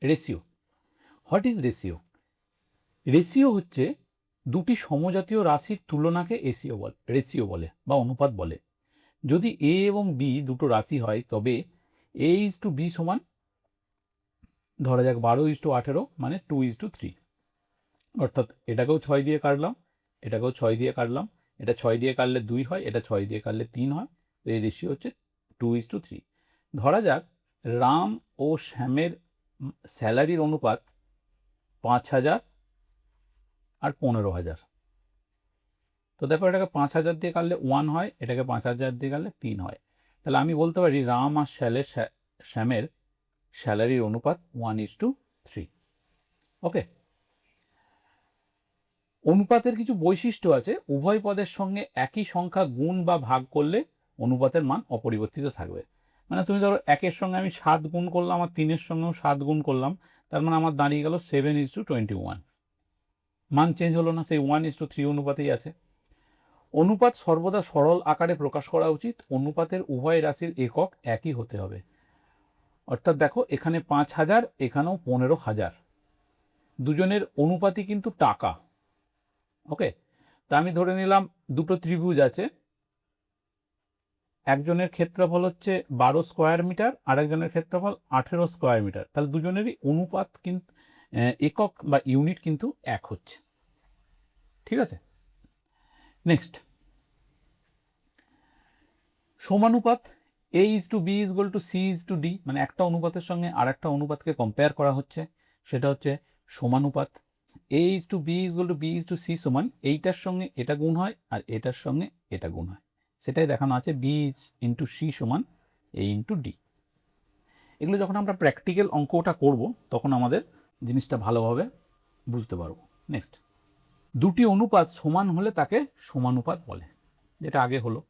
Ratio. What is ratio? Ratio হচ্ছে দুটি সমজাতীয় রাশির তুলনাকে রেশিও বলে বা অনুপাত বলে। যদি এ এবং বি দুটো রাশি হয় তবে A/B সমান ধরা যাক 12:18 মানে 2:3। অর্থাৎ এটাকেও 6 দিয়ে কাটলাম, এটাকেও 6 দিয়ে কাটলাম, এটা 6 দিয়ে কাটলে 2 হয়, এটা 6 দিয়ে কাটলে 3 হয়। তো এই রেশিও হচ্ছে 2:3। ধরা যাক রাম ও শ্যামের স্যালারির অনুপাত 5,000 আর 15,000। তো দেখো এটাকে 5,000 দিয়ে কাটলে 1 হয়, এটাকে 5,000 দিয়ে কাটলে 3 হয়। তাহলে আমি বলতে পারি রাম আর শ্যামের স্যালারির অনুপাত 1:3। ওকে। অনুপাতের কিছু বৈশিষ্ট্য আছে। উভয় পদের সঙ্গে একই সংখ্যা গুণ বা ভাগ করলে অনুপাতের মান অপরিবর্তিত থাকবে। মানে তুমি ধরো 1-এর সঙ্গে আমি 7 গুণ করলাম আর 3-এর সঙ্গেও 7 গুণ করলাম, তার মানে আমার দাঁড়িয়ে গেল 7:21। মান চেঞ্জ হলো না, সেই 1:3 অনুপাতেই আছে। অনুপাত সর্বদা সরল আকারে প্রকাশ করা উচিত। অনুপাতের উভয় রাশির একক একই হতে হবে। অর্থাৎ দেখো এখানে 5,000, এখানেও 15,000, দুজনের অনুপাতই কিন্তু টাকা। ওকে। তা আমি ধরে নিলাম দুটো ত্রিভুজ আছে, একজনের ক্ষেত্রফল হচ্ছে 12 স্কোয়ার মিটার, আরেকজনের ক্ষেত্রফল 18 স্কোয়ার মিটার। তাহলে দুজনেরই অনুপাত কিন্তু একক বা ইউনিট কিন্তু এক হচ্ছে। ঠিক আছে। নেক্সট, সমানুপাত। A/B=C/D, মানে একটা অনুপাতের সঙ্গে আর একটা অনুপাতকে কম্পেয়ার করা হচ্ছে, সেটা হচ্ছে সমানুপাত। A/B=B/C সমান এইটার সঙ্গে এটা গুণ হয় আর এটার সঙ্গে এটা গুণ হয়, সেটাই দেখানো আছে। B/C সমান A/D। এগুলো যখন আমরা প্র্যাকটিক্যাল অঙ্কটা করব তখন আমাদের জিনিসটা ভালোভাবে বুঝতে পারবো। নেক্সট, দুটি অনুপাত সমান হলে তাকে সমানুপাত বলে, যেটা আগে হলো।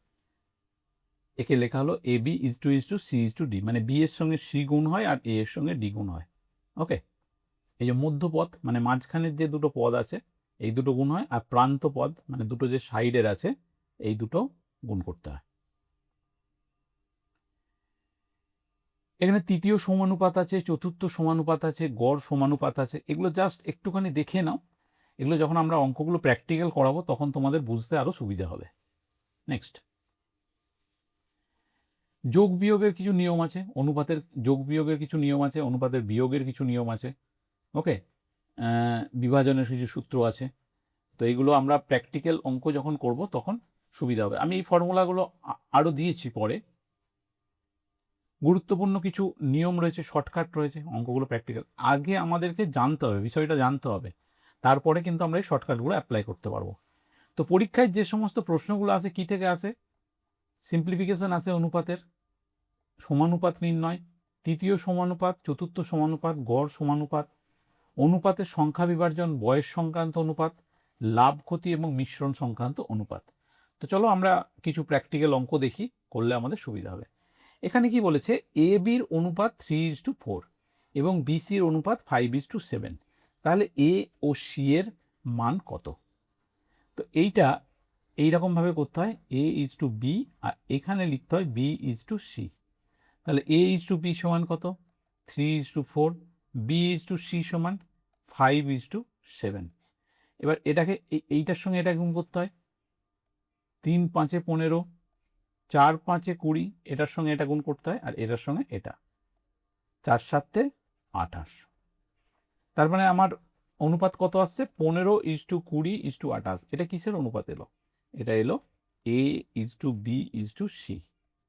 একে লেখা হলো AB=C/D, মানে B এর সঙ্গে C গুণ হয় আর A এর সঙ্গে D গুণ হয়। ওকে। এই যে মধ্যপদ মানে মাঝখানের যে দুটো পদ আছে এই দুটো গুণ হয়, আর প্রান্ত পদ মানে দুটো যে সাইডের আছে এই দুটো গুণ করতে হয়। এখানে তৃতীয় সমানুপাত আছে, চতুর্থ সমানুপাত আছে, গড় সমানুপাত আছে। এগুলো জাস্ট একটুখানি দেখে নাও, এগুলো যখন আমরা অঙ্কগুলো প্র্যাকটিক্যাল করাবো তখন তোমাদের বুঝতে আরো সুবিধা হবে। নেক্সট, যোগ বিয়োগের কিছু নিয়ম আছে। অনুপাতের যোগ বিয়োগের কিছু নিয়ম আছে, অনুপাতের বিয়োগের কিছু নিয়ম আছে। ওকে। বিভাজনের কিছু সূত্র আছে। তো এইগুলো আমরা প্র্যাকটিক্যাল অঙ্ক যখন করব তখন সুবিধা হবে। আমি এই ফর্মুলাগুলো আরও দিয়েছি পরে। গুরুত্বপূর্ণ কিছু নিয়ম রয়েছে, শর্টকাট রয়েছে, অঙ্কগুলো প্র্যাকটিক্যাল। আগে আমাদেরকে জানতে হবে, বিষয়টা জানতে হবে, তারপরে কিন্তু আমরা এই শর্টকাটগুলো অ্যাপ্লাই করতে পারবো। তো পরীক্ষায় যে সমস্ত প্রশ্নগুলো আসে কী থেকে আসে? সিম্পলিফিকেশন আসে অনুপাতের, সমানুপাত নির্ণয়, তৃতীয় সমানুপাত, চতুর্থ সমানুপাত, গড় সমানুপাত, অনুপাতের সংখ্যা বিভাজন, বয়স সংক্রান্ত অনুপাত, লাভ ক্ষতি এবং মিশ্রণ সংক্রান্ত অনুপাত। তো চলো আমরা কিছু প্র্যাকটিক্যাল অঙ্ক দেখি, করলে আমাদের সুবিধা হবে। এখানে কি বলেছে? AB-র অনুপাত 3:4 এবং BC-র অনুপাত 5:7। তাহলে A ও C এর মান কত? তো এইটা এইরকমভাবে করতে হয়, A/B, আর এখানে লিখতে হয় B/C। তাহলে A/B সমান কত? 3:4, B/C সমান 5:7। এবার এটাকে এইটার সঙ্গে এটা গুণ করতে হয়, 3×5 = 15, 4×5 = 20, এটার সঙ্গে এটা গুণ করতে হয় আর এটার সঙ্গে এটা, 4×7 = 28। তার মানে আমার অনুপাত কত আসছে? 15:20:28। এটা কিসের অনুপাত এলো? এটা এলো A/B/C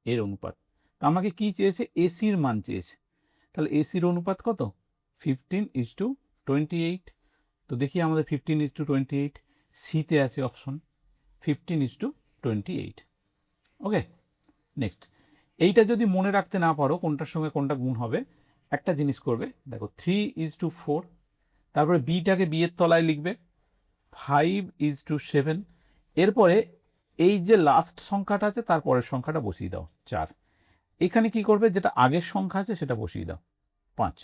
এর অনুপাত। তো আমাকে কি চেয়েছে? AC-র মান চেয়েছে। তাহলে AC-র অনুপাত কত? 15:28। তো দেখি আমাদের 15:28, সিতে আছে অপশন 15:28। ওকে। নেক্সট, এইটা যদি মনে রাখতে না পারো কোনটার সঙ্গে কোনটা গুণ হবে, একটা জিনিস করবে, দেখো 3:4, তারপরে বিটাকে বি এর তলায় লিখবে, 5:7, এরপরে এই যে লাস্ট সংখ্যাটা আছে তারপরের সংখ্যাটা বসিয়ে দাও, 4। এখানে কি করবে? যেটা আগের সংখ্যা আছে সেটা বসিয়ে দাও, 5।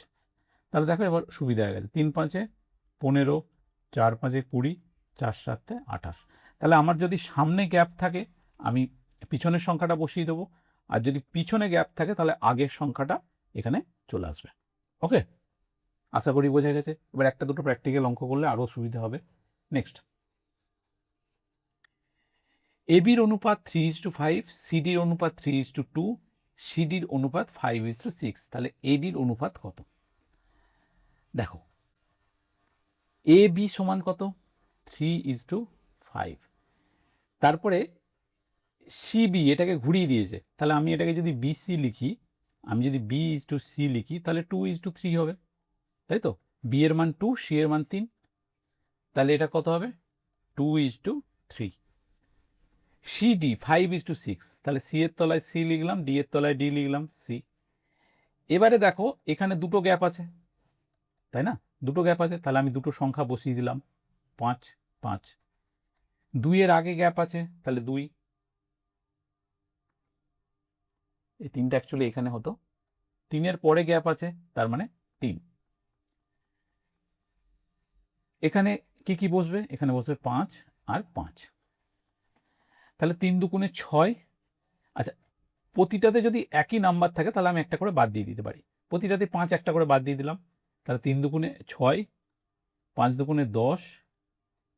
তাহলে দেখো এবার সুবিধা হয়ে গেছে, 3×5 = 15, 4×5 = 20, 4×7 = 28। তাহলে আমার যদি সামনে গ্যাপ থাকে আমি পিছনের সংখ্যাটা বসিয়ে দেবো, আর যদি পিছনে গ্যাপ থাকে তাহলে আগের সংখ্যাটা এখানে চলে আসবে। ওকে। আশা করি বোঝা গেছে। এবার একটা দুটো প্র্যাকটিক্যাল অঙ্ক করলে আরও সুবিধা হবে। নেক্সট, এবির অনুপাত 3:5, সিডির অনুপাত 3:2, সিডির অনুপাত 5:6, তাহলে এডির অনুপাত কত? দেখো, এ বি সমান কত? 3:5। তারপরে সিবি এটাকে ঘুরিয়ে দিয়েছে, তাহলে আমি এটাকে যদি বিসি লিখি, আমি যদি B/C লিখি, তাহলে 2:3 হবে, তাই তো? বি এর মান 2, সি এর মান 3, তাহলে এটা কত হবে? 2:3। সিডি 5:6, তাহলে সি এর তলায় সি লিখলাম, ডি এর তলায় ডি লিখলাম, সি। এবারে দেখো এখানে দুটো গ্যাপ আছে, তাই না? দুটো গ্যাপ আছে, তাহলে আমি দুটো সংখ্যা বসিয়ে দিলাম, 5, 5। 2 এর আগে গ্যাপ আছে, তাহলে 2, এই 3টা অ্যাকচুয়ালি এখানে হতো। 3 এর পরে গ্যাপ আছে, তার মানে 3। এখানে কি কি বসবে? এখানে বসবে 5 আর 5, তাহলে 3 দুগুণে 6। আচ্ছা, প্রতিটাতে যদি একই নাম্বার থাকে তাহলে আমি একটা করে বাদ দিয়ে দিতে পারি। প্রতিটাতে 5 একটা করে বাদ দিয়ে দিলাম, তাহলে 3 দুগুণে 6, 5 দুগুণে 10,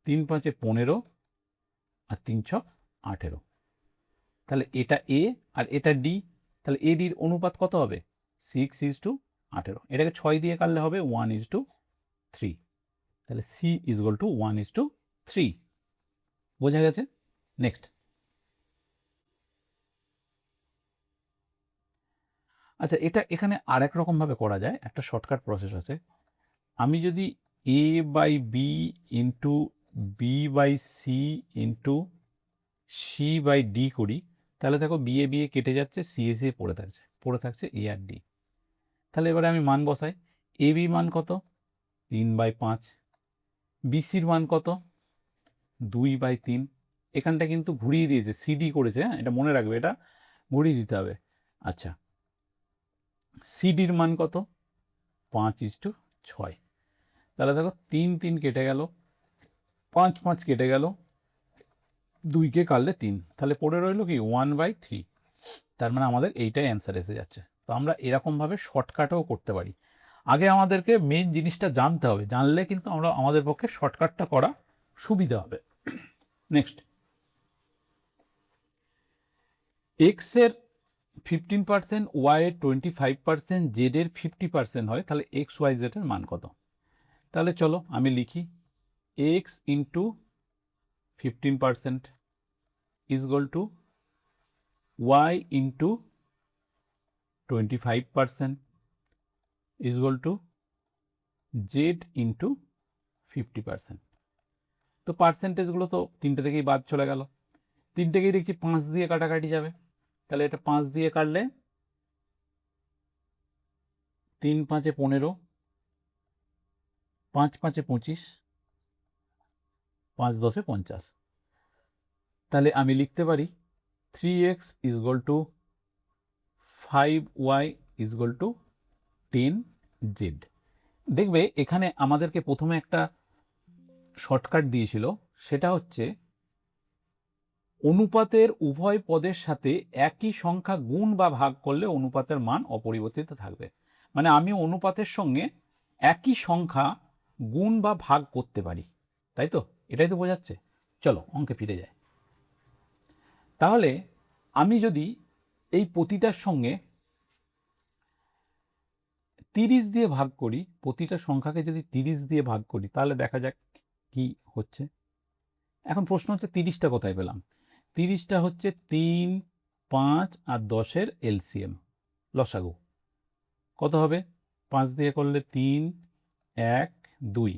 3 5 15, আর 3 6 18। তাহলে এটা এ আর এটা ডি, তাহলে এ ডির অনুপাত কত হবে? 6:18। এটাকে 6 দিয়ে কাটলে হবে 1:3, তাহলে সি ইজ ইকুয়াল টু 1:3। বোঝা গেছে? নেক্সট, আচ্ছা এটা এখানে আর এক রকমভাবে করা যায়, একটা শর্টকাট প্রসেস আছে। আমি যদি A/B into B/C into C/D করি, তাহলে দেখো বি এ কেটে যাচ্ছে, সি এ পড়ে থাকছে এ আর ডি। তাহলে এবারে আমি মান বসাই। এ বি মান কত? 3/5। বিসির মান কত? 2/3। এখানটা কিন্তু ঘুরিয়ে দিয়েছে, সিডি করেছে, হ্যাঁ এটা মনে রাখবে, এটা ঘুরিয়ে দিতে হবে। আচ্ছা, সিডির মান কত? 5:6। তাহলে দেখো 3 3 কেটে গেল, 5 5 কেটে গেল, 2কে কাটলে 3, তাহলে পড়ে রইল কি 1/3। তার মানে আমাদের এইটাই অ্যান্সার এসে যাচ্ছে। তো আমরা এরকমভাবে শর্টকাটও করতে পারি। আগে আমাদেরকে মেন জিনিসটা জানতে হবে, জানলে কিন্তু আমরা আমাদের পক্ষে শর্টকাটটা করা সুবিধা হবে। নেক্সট, এক্স এর 15%, ওয়াই এর 25%, জেড এর 50% হয়, তাহলে এক্স ওয়াই জেড এর মান কত? তাহলে চলো আমি লিখি, x into 15% is equal to y into 25% is equal to z into 50%। তো পার্সেন্টেজগুলো তো তিনটে থেকেই বাদ চলে গেল, তিনটেকেই দেখছি 5 দিয়ে কাটাকাটি যাবে, তাহলে এটা 5 দিয়ে কাটলে 3 5 15, 5 5 25, 5 10 50। তাহলে আমি লিখতে পারি 3x is equal two 5y is equal two 10z। দেখবে এখানে আমাদেরকে প্রথমে একটা শর্টকাট দিয়েছিল, সেটা হচ্ছে অনুপাতের উভয় পদের সাথে একই সংখ্যা গুণ বা ভাগ করলে অনুপাতের মান অপরিবর্তিত থাকবে। মানে আমি অনুপাতের সঙ্গে একই সংখ্যা গুণ বা ভাগ করতে পারি, তাই তো? এটাই তো বোঝাচ্ছে। চলো অঙ্কে ফিরে যাই। তাহলে আমি যদি এই প্রতিটার সঙ্গে 30 দিয়ে ভাগ করি, প্রতিটা সংখ্যাকে যদি 30 দিয়ে ভাগ করি, তাহলে দেখা যাক কি হচ্ছে। এখন প্রশ্ন হচ্ছে 30টা কোথায় পেলাম? 30টা হচ্ছে 3, 5 আর 10-এর এলসিএম, লসাগু। কত হবে? 5 দিয়ে করলে 3, 1, 2,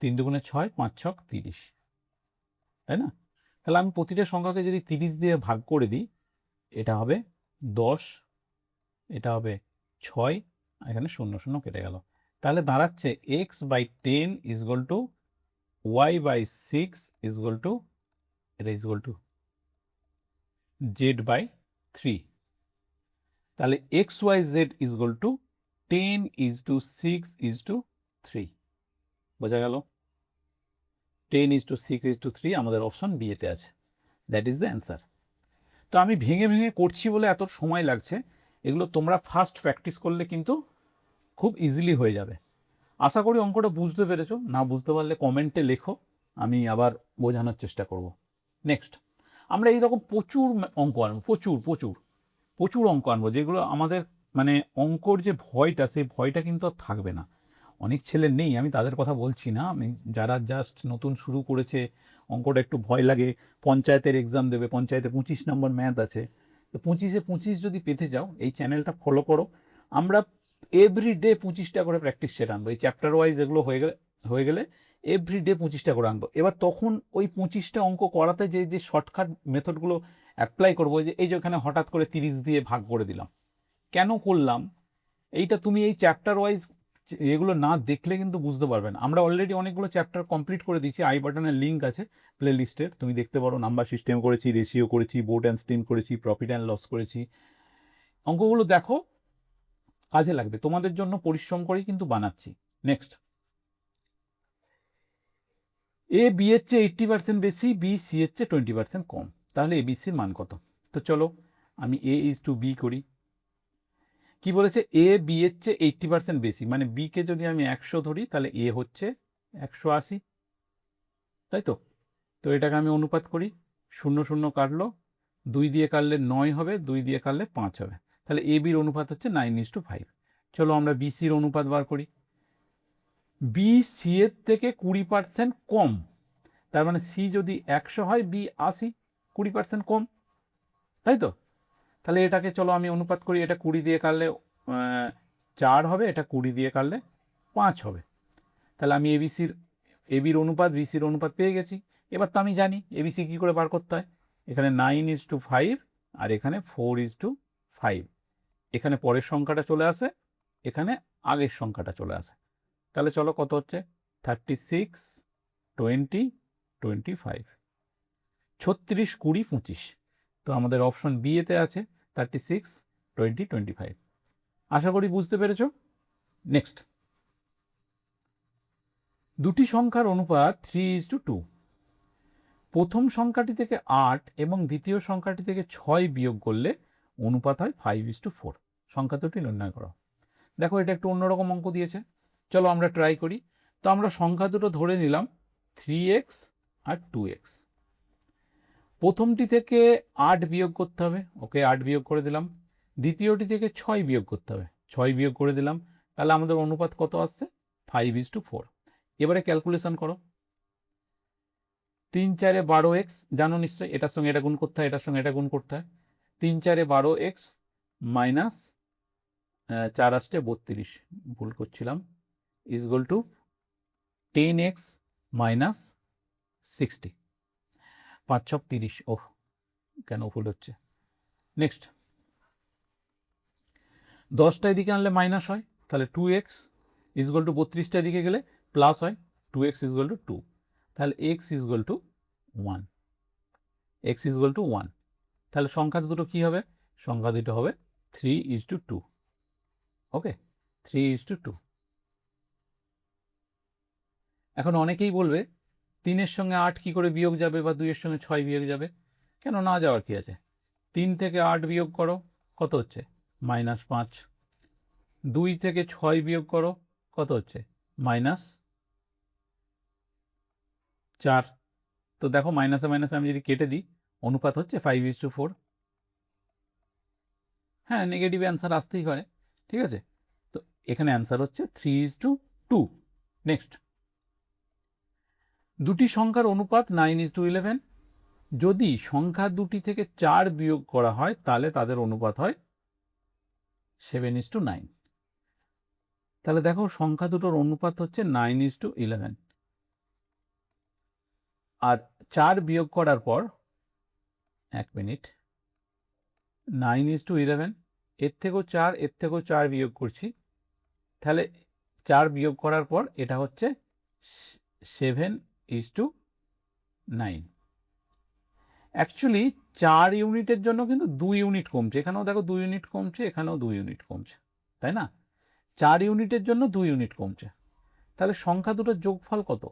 3 দুগুণে 6, 5 6 30, তাই না? তাহলে আমি প্রতিটা সংখ্যাকে যদি 30 দিয়ে ভাগ করে দিই, এটা হবে 10, এটা হবে 6, এখানে 0 0 কেটে গেল, তাহলে দাঁড়াচ্ছে x/10 is equal two y/6 is equal two, এটা ইজ ইকুয়াল টু z/3। তাহলে xyz ইজ ইকুয়াল টু 10:6:3। বোঝা গেল? 10:6:3 আমাদের অপশন বি এতে আছে। That is the answer. তো আমি ভেঙে ভেঙে করছি বলে এত সময় লাগছে, এগুলো তোমরা ফার্স্ট প্র্যাকটিস করলে কিন্তু খুব ইজিলি হয়ে যাবে। আশা করি অঙ্কটা বুঝতে পেরেছো, না বুঝতে পারলে কমেন্টে লেখো, আমি আবার বোঝানোর চেষ্টা করব। নেক্সট, আমরা এইরকম প্রচুর অঙ্ক আনবো, প্রচুর প্রচুর প্রচুর অঙ্ক আনবো, যেগুলো আমাদের মানে অঙ্কর যে ভয়টা, সেই ভয়টা কিন্তু আর থাকবে না। অনেক ছেলে নেই, আমি তাদের কথা বলছি না, আমি যারা জাস্ট নতুন শুরু করেছে, অঙ্কটা একটু ভয় লাগে, পঞ্চায়েতের এক্সাম দেবে, পঞ্চায়েতে 25 নম্বর ম্যাথ আছে, তো 25-এ 25 যদি পেতে যাও, এই চ্যানেলটা ফলো করো। আমরা এভরিডে 25টা করে প্র্যাকটিস সেট আনবো, এই চ্যাপ্টার ওয়াইজ এগুলো হয়ে গেলে এভরিডে 25টা করে আনবো। এবার তখন ওই 25টা অঙ্ক করাতে যে যে শর্টকাট মেথডগুলো অ্যাপ্লাই করবো, যে এই যে ওখানে হঠাৎ করে 30 দিয়ে ভাগ করে দিলাম, কেন করলাম এইটা, তুমি এই চ্যাপ্টার ওয়াইজ এগুলো না দেখলে কিন্তু বুঝতে পারবে না। আমরা অলরেডি অনেকগুলো চ্যাপ্টার কমপ্লিট করে দিয়েছি, আই বাটনের লিঙ্ক আছে প্লে লিস্টের, তুমি দেখতে পারো। নাম্বার সিস্টেম করেছি, রেশিও করেছি, বোর্ড অ্যান্ড স্ট্রিম করেছি, প্রফিট অ্যান্ড লস করেছি। অঙ্কগুলো দেখো, কাজে লাগবে তোমাদের জন্য, পরিশ্রম করেই কিন্তু বানাচ্ছি। নেক্সট, এ বি এর চেয়ে 80% বেশি, বি সি এর চেয়ে 20% কম, তাহলে এ বি সির মান কত? তো চলো আমি এ ইজ টু বি করি। কি বলেছে? এ বি এর চেয়ে 80% বেশি, মানে বি কে যদি আমি 100 ধরি, তাহলে এ হচ্ছে 180, তাই তো? তো এটাকে আমি অনুপাত করি, 0 0 কাটলো, 2 দিয়ে কাটলে 9 হবে, 2 দিয়ে কাটলে 5 হবে, তাহলে এ বির অনুপাত হচ্ছে 9:5। চলো আমরা বি সির অনুপাত বার করি। বি সি এর থেকে 20% কম, তার মানে সি যদি 100 হয়, বি 80, 20% কম, তাই তো? তাহলে এটাকে চলো আমি অনুপাত করি, এটা 20 দিয়ে কাটলে 4 হবে, এটা 20 দিয়ে কাটলে 5 হবে। তাহলে আমি এবির অনুপাত বিসির অনুপাত পেয়ে গেছি। এবার তো আমি জানি এবিসি কী করে বার করতে হয়। এখানে 9:5 আর এখানে 4:5, এখানে পরের সংখ্যাটা চলে আসে, এখানে আগের সংখ্যাটা চলে আসে। তাহলে চলো কত হচ্ছে? 36, 20, 25, 36, 20, 25। তো আমাদের অপশন বি এতে আছে 36, 20, 25। আশা করি বুঝতে পেরেছ। নেক্সট, দুটি সংখ্যার অনুপাত 3:2। প্রথম সংখ্যাটি থেকে 8 এবং দ্বিতীয় সংখ্যাটি থেকে 6 বিয়োগ করলে অনুপাত হয় 5:4। সংখ্যা দুটি নির্ণয় করো। দেখো এটা একটু অন্যরকম অঙ্ক দিয়েছে, চলো আমরা ট্রাই করি। তো আমরা সংখ্যা দুটো ধরে নিলাম 3x আর 2x। প্রথমটি থেকে 8 বিয়োগ করতে হবে, ওকে 8 বিয়োগ করে দিলাম। দ্বিতীয়টি থেকে 6 বিয়োগ করতে হবে, 6 বিয়োগ করে দিলাম। তাহলে আমাদের অনুপাত কত আসছে? 5:4। এবারে ক্যালকুলেশন করো। 3 4 12x, জানো নিশ্চয়ই, এটার সঙ্গে এটা গুণ করতে হয়, এটার সঙ্গে এটা গুণ করতে হয়। 3 4 12x মাইনাস 4 8 32, ভুল করছিলাম, is equal two 10x minus 60, 5 6 30। ওহ, কেন ভুল হচ্ছে? নেক্সট, 10টা এদিকে আনলে মাইনাস হয়, তাহলে 2x ইজ ইকুয়াল টু 32টা এদিকে গেলে প্লাস হয়, 2x ইজ ইকুয়াল টু 2, তাহলে x is equal two 1, x is equal two 1। তাহলে সংখ্যা দুটো কী হবে? সংখ্যা দুটো হবে 3:2। ওকে, 3:2। এখন অনেকেই বলবে 3-এর সঙ্গে 8 কী করে বিয়োগ যাবে, বা 2-এর সঙ্গে 6 বিয়োগ যাবে? কেন না যাওয়ার কী আছে? 3 থেকে 8 বিয়োগ করো, কত হচ্ছে? -5। 2 থেকে 6 বিয়োগ করো, কত হচ্ছে? -4। তো দেখো মাইনাসে মাইনাসে আমি যদি কেটে দিই, অনুপাত হচ্ছে 5:4। হ্যাঁ, নেগেটিভ অ্যান্সার আসতেই পারে, ঠিক আছে? তো এখানে অ্যান্সার হচ্ছে 3:2। নেক্সট, দুটি সংখ্যার অনুপাত 9:11। যদি সংখ্যা দুটি থেকে 4 বিয়োগ করা হয়, তাহলে তাদের অনুপাত হয় 7:9। তাহলে দেখো সংখ্যা দুটোর অনুপাত হচ্ছে 9:11, আর 4 বিয়োগ করার পর, 1 মিনিট, 9:11, এর থেকেও 4, এর থেকেও 4 বিয়োগ করছি, তাহলে 4 বিয়োগ করার পর এটা হচ্ছে 7:9। অ্যাকচুয়ালি 4 ইউনিটের জন্য কিন্তু 2 ইউনিট কমছে, এখানেও দেখো 2 ইউনিট কমছে, এখানেও 2 ইউনিট কমছে, তাই না? 4 ইউনিটের জন্য 2 ইউনিট কমছে, তাহলে সংখ্যা দুটোর যোগফল কত?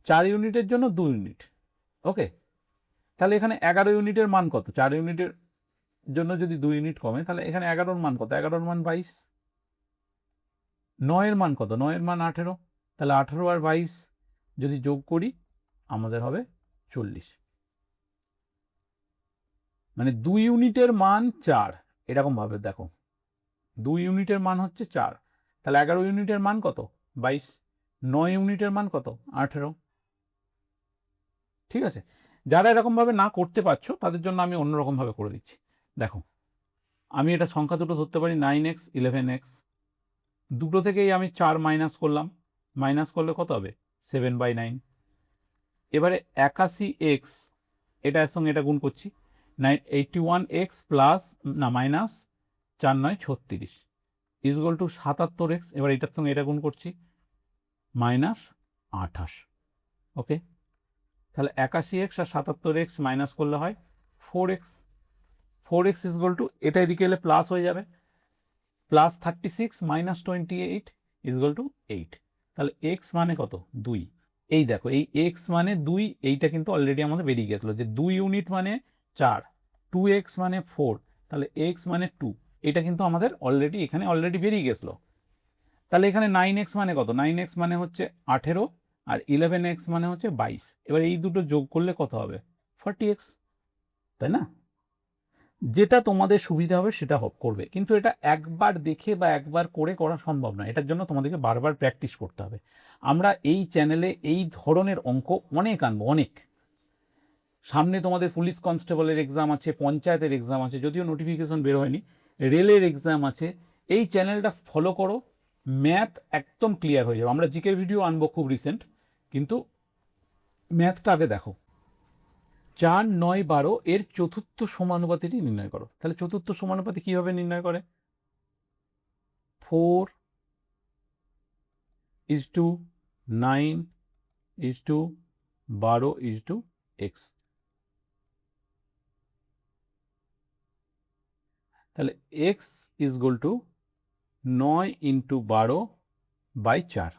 4 ইউনিটের জন্য 2 ইউনিট। ওকে, তাহলে এখানে 11 ইউনিটের মান কত? 4 ইউনিটের জন্য যদি 2 ইউনিট কমে, তাহলে এখানে 11-র মান কত? 11-র মান 22। 9-এর মান কত? 9-এর মান 18, তাহলে 18 আর 22 যদি যোগ করি আমাদের হবে 40। মানে 2 ইউনিটের মান 4, এরকমভাবে দেখো 2 ইউনিটের মান হচ্ছে 4, তাহলে 11 ইউনিটের মান কত? 22। 9 ইউনিটের মান কত? 18। ঠিক আছে, যারা এরকমভাবে না করতে পারছো তাদের জন্য আমি অন্যরকমভাবে করে দিচ্ছি। দেখো আমি এটা সংখ্যা দুটো ধরতে পারি 9x 11x, দুটো থেকেই আমি 4 মাইনাস করলাম, মাইনাস করলে কত হবে? 7/9। এবারে 81x, এটার সঙ্গে এটা গুণ করছি, 81x প্লাস না মাইনাস 4 9 36 ইজুয়াল টু 77x। এবার এটার সঙ্গে এটা গুণ করছি, মাইনাস 28। ওকে, তাহলে 81x আর 77x মাইনাস করলে হয় 4x। 4x ইজুয়াল টু, এটা এদিকে এলে প্লাস হয়ে যাবে, প্লাস 36 মাইনাস 28 ইজুয়াল টু 8। তাহলে x মানে কত? 2। এই দেখো এই x মানে 2, এইটা কিন্তু অলরেডি আমাদের বেরিয়ে গেছিলো যে 2 ইউনিট মানে 4, 2x মানে 4, তাহলে x মানে 2, এটা কিন্তু আমাদের অলরেডি এখানে অলরেডি বেরিয়ে গেছিলো। তাহলে এখানে 9x মানে কত? 9x মানে হচ্ছে 18 আর 11x মানে হচ্ছে 22। এবার এই দুটো যোগ করলে কত হবে? 40x, তাই না? যেটা তোমাদের সুবিধা হবে সেটা করবে, কিন্তু এটা একবার দেখে বা একবার করে করা সম্ভব নয়, এটার জন্য তোমাদেরকে বারবার প্র্যাকটিস করতে হবে। আমরা এই চ্যানেলে এই ধরনের অঙ্ক অনেক আনবো, অনেক। সামনে তোমাদের পুলিশ কনস্টেবলের এক্সাম আছে, পঞ্চায়েতের এক্সাম আছে, যদিও নোটিফিকেশন বের হয়নি, রেলের এক্সাম আছে। এই চ্যানেলটা ফলো করো, ম্যাথ একদম ক্লিয়ার হয়ে যাবে। আমরা জিকের ভিডিও আনবো খুব রিসেন্ট, কিন্তু ম্যাথটা আগে দেখো। 4 9 12 এর চতুর্থ সমানুপাতিটি নির্ণয় করো। তাহলে চতুর্থ সমানুপাতি কিভাবে নির্ণয় করে? 4:9:12:x। তাহলে x is equal to 9 × 12/4,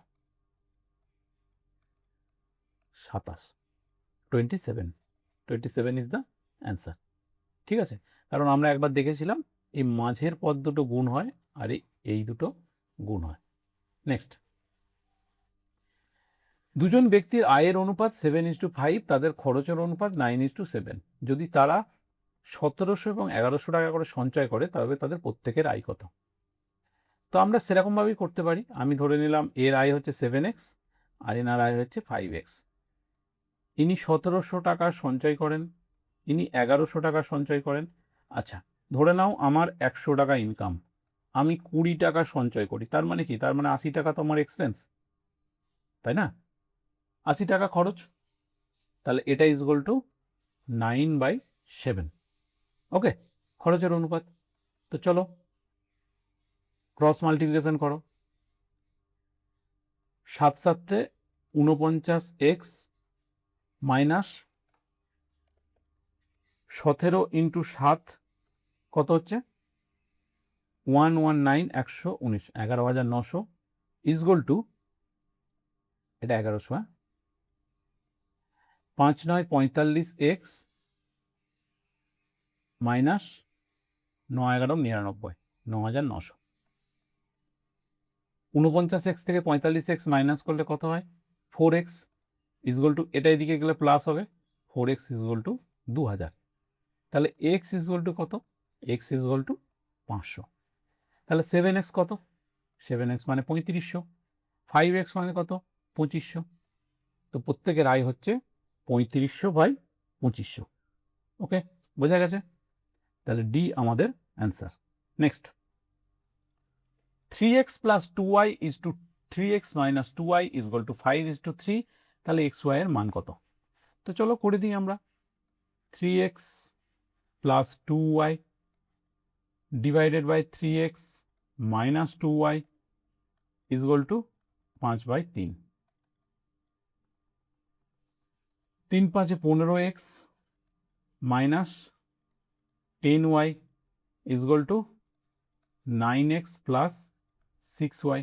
27, 27। 27 is the answer. ঠিক আছে, কারণ আমরা একবার দেখেছিলাম এই মাঝের পদ দুটো গুণ হয় আর এই দুটো গুণ হয়। নেক্সট, দুজন ব্যক্তির আয়ের অনুপাত 7:5, তাদের খরচের অনুপাত 9:7। যদি তারা 1700 এবং 1100 টাকা করে সঞ্চয় করে তবে তাদের প্রত্যেকের আয় কত? তো আমরা সেরকমভাবেই করতে পারি। আমি ধরে নিলাম এর আয় হচ্ছে 7x আর এনার আয় হচ্ছে 5x। ইনি 1700 টাকা সঞ্চয় করেন, ইনি 1100 টাকা সঞ্চয় করেন। আচ্ছা, ধরে নাও আমার 100 টাকা ইনকাম, আমি 20 টাকা সঞ্চয় করি, তার মানে কি? তার মানে 80 টাকা তো আমার এক্সপেন্স, তাই না? 80 টাকা খরচ, তাহলে এটা ইজগুয়াল টু 9/7। ওকে, খরচের অনুপাত। তো চলো ক্রস মাল্টিপ্লিকেশন করো। 7 7 49x মাইনাস 17 × 7 কত হচ্ছে? 119 119 11,900 ইজগুয়াল টু, এটা 1100, 5 9 45x মাইনাস 9 11 99 9,900। 49x থেকে 45x মাইনাস করলে কত হয়? 4x ইজগুয়াল টু, এটা এদিকে গেলে প্লাস হবে, 4x ইজগুয়াল টু 2000। তাহলে x ইজগুয়াল টু কত? x is equal to 500। তাহলে 7x কত? 7x মানে 3500, 5x মানে কত? 2500। তো প্রত্যেকের আয় হচ্ছে 3500/2500। ওকে, বোঝা গেছে? তাহলে ডি আমাদের answer. Next, 3x plus 2y is to 3x minus 2y is equal to 5:3। তাহলে xy এর মান কত? তো চলো করে দিই আমরা। 3x plus 2y divided by 3x minus 2y is equal to 5/3। 3 5 15x minus 10y is equal to 9x plus 6y।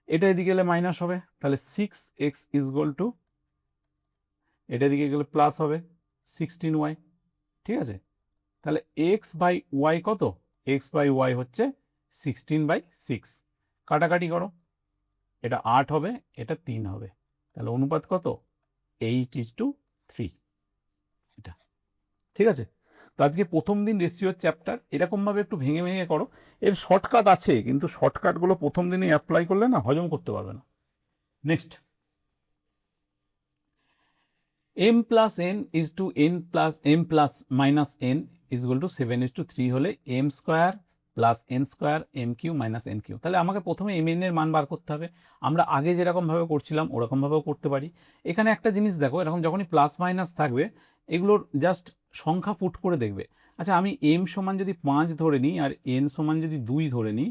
এটা এদিকে গেলে মাইনাস হবে, তাহলে 6x ইজগুয়াল টু, এটা এদিকে গেলে প্লাস হবে 16y। ঠিক আছে, তাহলে x বাই ওয়াই কত? x বাই ওয়াই হচ্ছে 16/6, কাটাকাটি করো, এটা 8 হবে, এটা 3 হবে, তাহলে অনুপাত কত? 8:3, এটা ঠিক আছে। তো আজকে প্রথম দিন রেশিওর চ্যাপ্টার, এরকমভাবে একটু ভেঙে ভেঙে করো। এর শর্টকাট আছে, কিন্তু শর্টকাটগুলো প্রথম দিনে অ্যাপ্লাই করলে না হজম করতে পারবে না। Next, m plus n is to n plus m plus minus n is equal to 7:3 হলে m square plus n square m cube minus n cube. তাহলে আমাকে প্রথমে m n এর মান বার করতে হবে। আমরা আগে যেরকমভাবে করছিলাম ওরকমভাবেও করতে পারি। এখানে একটা জিনিস দেখো, এরকম যখনই প্লাস মাইনাস থাকবে এগুলোর জাস্ট সংখ্যা পুট করে দেখবে। আচ্ছা, আমি m সমান যদি 5 ধরে নিই আর n সমান যদি 2 ধরে নিই,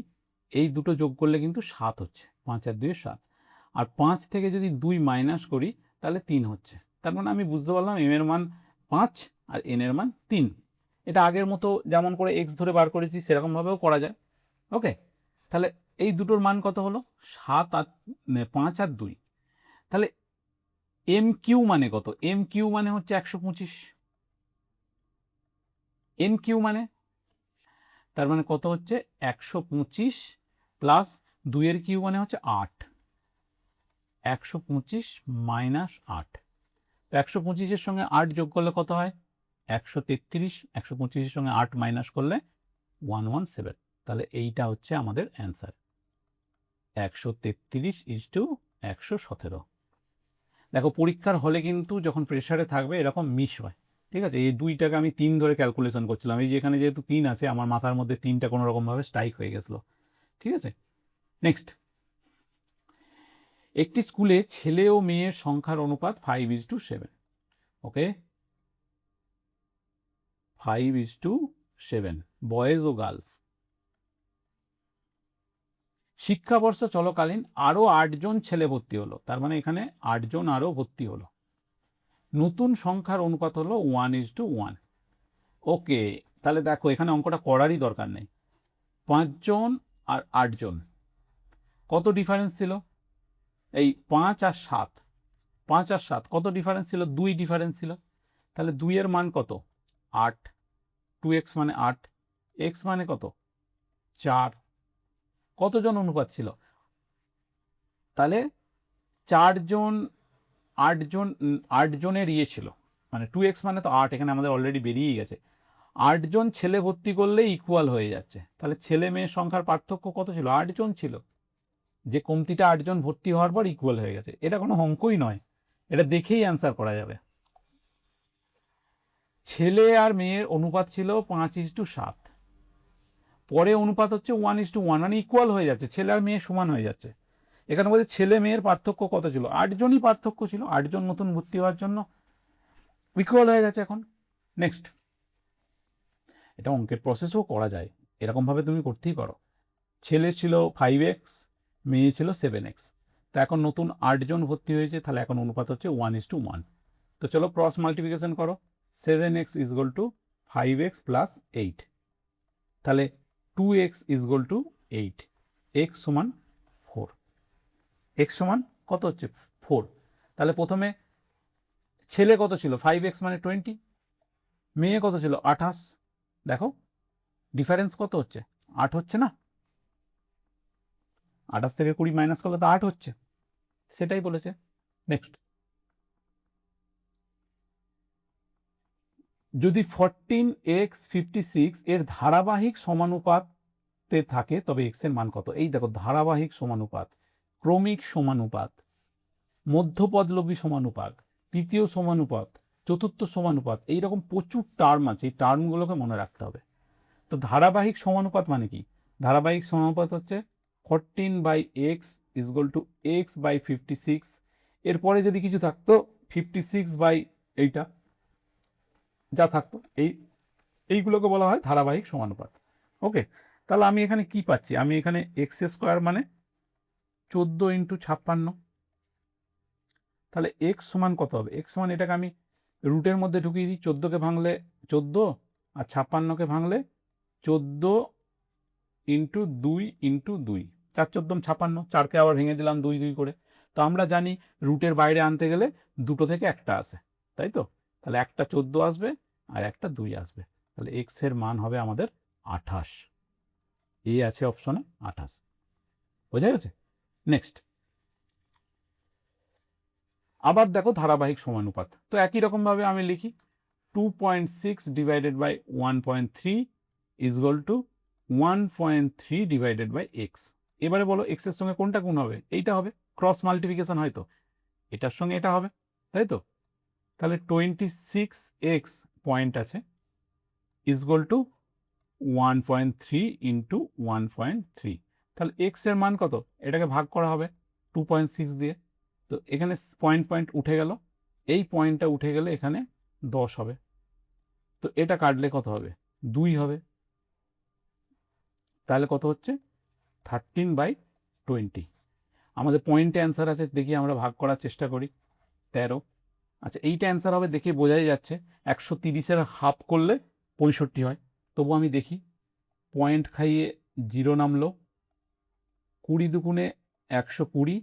এই দুটো যোগ করলে কিন্তু 7 হচ্ছে, 5 আর 2 7। আর 5 থেকে যদি 2 মাইনাস করি তাহলে 3 হচ্ছে। তার মানে আমি বুঝতে পারলাম m এর মান 5 আর n এর মান 3। এটা আগের মতো যেমন করে x ধরে বার করেছি সেরকমভাবেও করা যায়। ওকে, তাহলে এই দুটোর মান কত হলো? 7 আর 5 আর 2। তাহলে এম কিউ মানে কত? এম কিউ মানে হচ্ছে 125। এম কিউ মানে, তার মানে কত হচ্ছে? 125 প্লাস 2 এর কিউ মানে হচ্ছে 8, 125 মাইনাস 8। তো 125-এর সঙ্গে 8 যোগ করলে কত হয়? 133। 125-এর সঙ্গে 8 মাইনাস করলে 117। তাহলে এইটা হচ্ছে আমাদের অ্যান্সার, 133:117। দেখো, পরীক্ষার হলে কিন্তু যখন প্রেসারে থাকবে এরকম মিস হয়, ঠিক আছে। এই 2টাকে আমি 3 ধরে ক্যালকুলেশন করছিলাম, এই যে এখানে যেহেতু 3 আছে আমার মাথার মধ্যে 3টা কোনো রকমভাবে স্ট্রাইক হয়ে গেছিলো, ঠিক আছে। নেক্সট, একটি স্কুলে ছেলে ও মেয়ের সংখ্যার অনুপাত 5:7। ওকে, 5:7, বয়েজ ও গার্লস। শিক্ষাবর্ষ চলাকালীন আরও 8 জন ছেলে ভর্তি হলো, তার মানে এখানে 8 জন আরও ভর্তি হলো। নতুন সংখ্যার অনুপাত হলো 1:1। ওকে, তাহলে দেখো এখানে অঙ্কটা করারই দরকার নেই। 5 জন আর 8 জন, কত ডিফারেন্স ছিল? এই 5 আর 7, 5 আর 7 কত ডিফারেন্স ছিল? 2 ডিফারেন্স ছিল। তাহলে 2 এর মান কত? 8, 2x মানে 8, x মানে কত? 4। কতজন অনুপাত ছিল? তাহলে 4 জন 8 জন, 8 জনের ইয়ে ছিল, মানে 2x মানে তো 8, এখানে আমাদের অলরেডি বেরিয়ে গেছে। 8 জন ছেলে ভর্তি করলে ইকুয়াল হয়ে যাচ্ছে। তাহলে ছেলে মেয়ের সংখ্যার পার্থক্য কত ছিল? 8 জন ছিল, যে কমতিটা 8 জন ভর্তি হওয়ার পর ইকুয়াল হয়ে গেছে। এটা কোনো অঙ্কই নয়, এটা দেখেই অ্যান্সার করা যাবে। ছেলে আর মেয়ের অনুপাত ছিল 5:7, পরে অনুপাত হচ্ছে 1:1, মানে ইকুয়াল হয়ে যাচ্ছে, ছেলে আর মেয়ে সমান হয়ে যাচ্ছে। এখানে বলছে ছেলে মেয়ের পার্থক্য কত ছিল? 8 জনই পার্থক্য ছিল, 8 জন নতুন ভর্তি হওয়ার জন্য ইকুয়াল হয়ে গেছে এখন। নেক্সট, এটা অঙ্কের প্রসেসও করা যায়, এরকমভাবে তুমি করতেই পারো। ছেলে ছিল 5x, মেয়ে ছিল 7x, তো এখন নতুন 8 জন ভর্তি হয়েছে, তাহলে এখন অনুপাত হচ্ছে 1:1। তো চলো ক্রস মাল্টিপ্লিকেশন করো, 7x is equal two 5x plus 8, তাহলে 2x is equal two 8, x সমান 4, x সমান কত হচ্ছে? 4। তাহলে প্রথমে ছেলে কত ছিল? 5x মানে 20, মেয়ে কত ছিল? 28। দেখো ডিফারেন্স কত হচ্ছে? 8 হচ্ছে না? 28 থেকে 20 মাইনাস করলে তো 8 হচ্ছে, সেটাই বলেছে। নেক্সট, যদি 14x56 এর ধারাবাহিক সমানুপাতে থাকে তবে x এর মান কত? এই দেখো, ধারাবাহিক সমানুপাত, ক্রমিক সমানুপাত, মধ্যপদলবী সমানুপাত, তৃতীয় সমানুপাত, চতুর্থ সমানুপাত, এইরকম প্রচুর টার্ম আছে, এই টার্মগুলোকে মনে রাখতে হবে। তো ধারাবাহিক সমানুপাত মানে কি? ধারাবাহিক সমানুপাত হচ্ছে 14/x is equal two x/56, এরপরে যদি কিছু থাকতো 56 এইটা যা থাকতো, এইগুলোকে বলা হয় ধারাবাহিক সমানুপাত। ওকে, তাহলে আমি এখানে কি পাচ্ছি? আমি এখানে x² মানে 14x56, তাহলে x সমান কত হবে? x সমান, এটাকে আমি রুটের মধ্যে ঢুকিয়ে দিই, 14কে ভাঙলে 14 আর 56কে ভাঙলে 14 ইন্টু 2 ইন্টু 2, 4×14 56, 4কে আবার ভেঙে দিলাম 2 2 করে। তো আমরা জানি রুটের বাইরে আনতে গেলে দুটো থেকে একটা আসে, তাই তো? তাহলে একটা 14 আসবে আর একটা 2 আসবে, তাহলে x এর মান হবে আমাদের 28, এ আছে অপশনে 28। বোঝা গেছে? নেক্সট, আবার দেখো ধারাবাহিক সমানুপাত। তো একই রকমভাবে আমি লিখি 2.6 divided by 1.3 is equal to 1.3 divided by x. এবারে বলো এক্সের সঙ্গে কোনটা গুণ হবে? এইটা হবে, ক্রস মাল্টিপ্লিকেশন হয়তো এটার সঙ্গে এটা হবে, তাই তো? তাহলে 26x পয়েন্ট আছে ইজ ইকুয়াল টু 1.3 ইন্টু 1.3। তাহলে এক্স এর মান কত? এটাকে ভাগ করা হবে 2.6 দিয়ে। তো এখানে পয়েন্ট পয়েন্ট উঠে গেল, এই পয়েন্টটা উঠে গেলে এখানে 10 হবে। তো এটা কাটলে কত হবে? 2 হবে। তাহলে কত হচ্ছে? 13/20। আমাদের পয়েন্টে অ্যান্সার আছে, দেখি আমরা ভাগ করার চেষ্টা করি। 13। আচ্ছা, এইটা অ্যান্সার হবে দেখে বোঝাই যাচ্ছে। 130-এর হাফ করলে 65 হয়। তবু আমি দেখি, পয়েন্ট খাইয়ে 0 নামলো, 20 দুগুণে 120,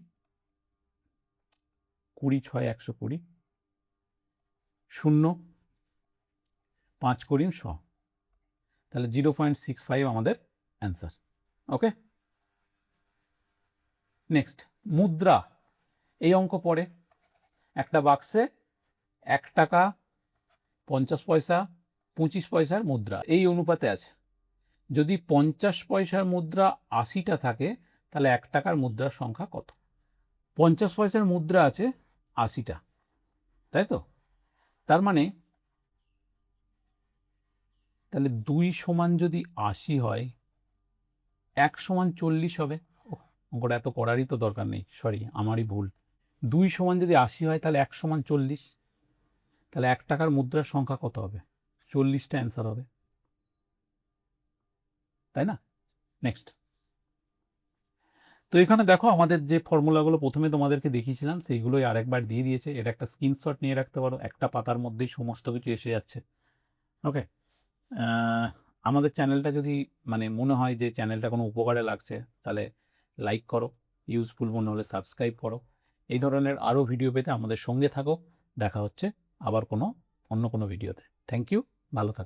20 6 120, 0 5 করিম 100। তাহলে 0.65 আমাদের অ্যান্সার। ওকে, নেক্সট, মুদ্রা। এই অঙ্ক পড়ে, একটা বাক্সে 1 টাকা, 50 পয়সা, 25 পয়সার মুদ্রা এই অনুপাতে আছে। যদি 50 পয়সার মুদ্রা 80টা থাকে, তাহলে 1 টাকার মুদ্রার সংখ্যা কত? 50 পয়সার মুদ্রা আছে 80টা, তাই তো? তার মানে তাহলে 2 সমান যদি 80 হয়, 1 সমান 40 হবে। অঙ্কটা এত করারই তো দরকার নেই, সরি আমারই ভুল। 2 সমান যদি 80 হয়, তাহলে 1 সমান 40। তাহলে 1 টাকার মুদ্রার সংখ্যা কত হবে? 40টা অ্যান্সার হবে, তাই না? নেক্সট, তো এখানে দেখো আমাদের যে ফর্মুলাগুলো প্রথমে তোমাদেরকে দেখিয়েছিলাম সেইগুলোই আরেকবার দিয়ে দিয়েছে। এটা একটা স্ক্রিনশট নিয়ে রাখতে পারো, একটা পাতার মধ্যেই সমস্ত কিছু এসে যাচ্ছে। ওকে, আমাদের চ্যানেলটা যদি মানে মনে হয় যে চ্যানেলটা কোনো উপকারে লাগছে, তাহলে লাইক করো, ইউজফুল মনে হলে সাবস্ক্রাইব করো। এই ধরনের আরও ভিডিও পেতে আমাদের সঙ্গে থাকো। দেখা হচ্ছে আবার অন্য কোনো ভিডিওতে। থ্যাংক ইউ, ভালো থাকো।